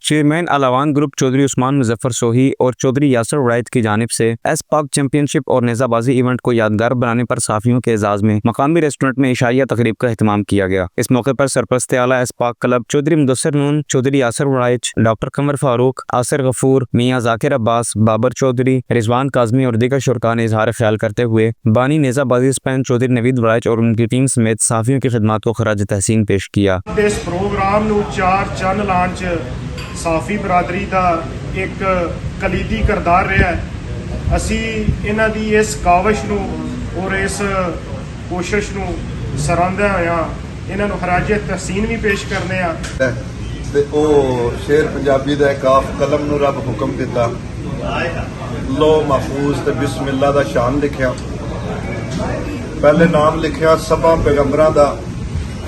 Chairman अलावान group Chaudhary Usman Muzaffar सोही और चौधरी यासर वरायत की जानिब से एस पाक चैंपियनशिप और नेजाबाजी इवेंट को यादगार बनाने पर साफियों के एजाज में मकामी रेस्टोरेंट में इशाइया तकरीब का एहतमाम किया गया। इस मौके पर सरपरस्त आला एस पाक क्लब चौधरी मुदस्सिर नून, चौधरी यासर वरायत, डॉक्टर कमर फारूक, आसिर गफूर, मियाँ जाकिर अब्बास, बाबर चौधरी, रिजवान काजमी और दीगर शुरका ने इजहार ख्याल करते हुए बानी नेजाबाजी स्पेन चौधरी नवीद वरायत और उनकी टीम समेत साफियों की खिदमत को खराज तहसीन पेश किया। इस प्रोग्राम नूं चार चंद लाण च साफी बरादरी का एक कलीदी किरदार रहा है। असी इन्हां दी इस काविश नूं और इस कोशिश नूं सराहंदे होया इन्हां नूं खराज तहसीन भी पेश करने आ। ते ओ शेर पंजाबी दा काफ कलम नूं रब हुक्म दिता, लो महफूज ते बिस्मिल्लाह दा शान लिखिया, पहले नाम लिखिया सबा पैगंबरां दा,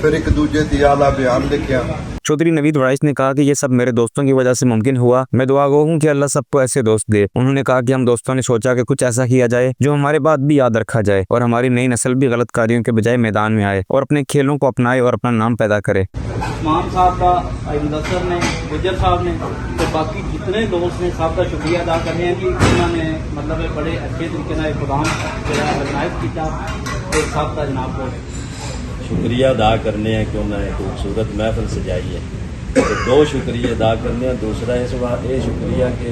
फिर एक दूजे दी आला बयान लिखिया। चौधरी नवीद वराइस ने कहा कि ये सब मेरे दोस्तों की वजह से मुमकिन हुआ। मैं दुआ गो हूँ कि अल्लाह सबको ऐसे दोस्त दे। उन्होंने कहा कि हम दोस्तों ने सोचा कि कुछ ऐसा किया जाए जो हमारे बाद भी याद रखा जाए और हमारी नई नस्ल भी गलत कार्यों के बजाय मैदान में आए और अपने खेलों को अपनाए और अपना नाम पैदा करे। उस्मान साहब का, मुदस्सिर ने, गुजर साहब ने तो बाकी जितने दोस्त ने सब का शुक्रिया अदा करने हैं कि उन्होंने मतलब बड़े अच्छे तरीके से प्रोग्राम ऑर्गेनाइज किया तो सब का जनाब को शुक्रिया अदा करने हैं कि उन्होंने खूबसूरत महफिल सजाई है। तो दो शुक्रिया अदा करने हैं। दूसरा इस बार ये शुक्रिया कि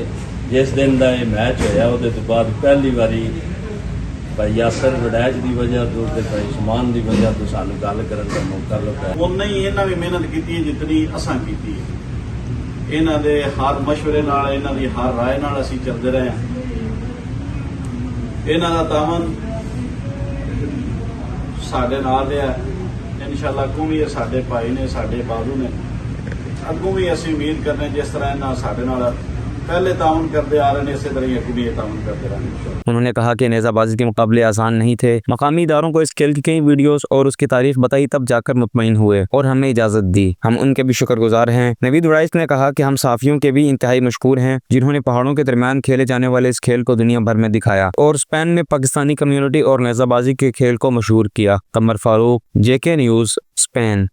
जिस दिन का ये मैच होया उसके तो बाद पहली बारी भाई यासर वड़ैच की वजह तो भाई उस्मान की वजह तो सानू गल करने का मौका लगा। उन्ना ही इन्होंने भी मेहनत की जितनी असां की। इन्हों के हर मशवरे नाल, इन्हों की हर राय नाल असीं चलते रहे हैं। इन्हों का तावन साडे नाल रहा, इंशाअल्लाह अगों भी साडे भाई ने, साडे बाबू ने, अगों भी असीं उम्मीद करने जिस तरह इन्हां साडे नाल पहले ताउन करते आ रहे हैं इसी तरह ही अगों भी ताउन करते रहेंगे। उन्होंने कहा कि नेजाबाजी के मुकाबले आसान नहीं थे। मकामी इदारों को इस खेल की कई वीडियोस और उसकी तारीफ बताई, तब जाकर मुतमईन हुए और हमें इजाजत दी। हम उनके भी शुक्रगुजार हैं। नवीद वराइस ने कहा कि हम साफियों के भी इंतहाई मशकूर हैं जिन्होंने पहाड़ों के दरमियान खेले जाने वाले इस खेल को दुनिया भर में दिखाया और स्पेन में पाकिस्तानी कम्युनिटी और नेजाबाजी के खेल को मशहूर किया। कमर फारूक, JK न्यूज़, स्पेन।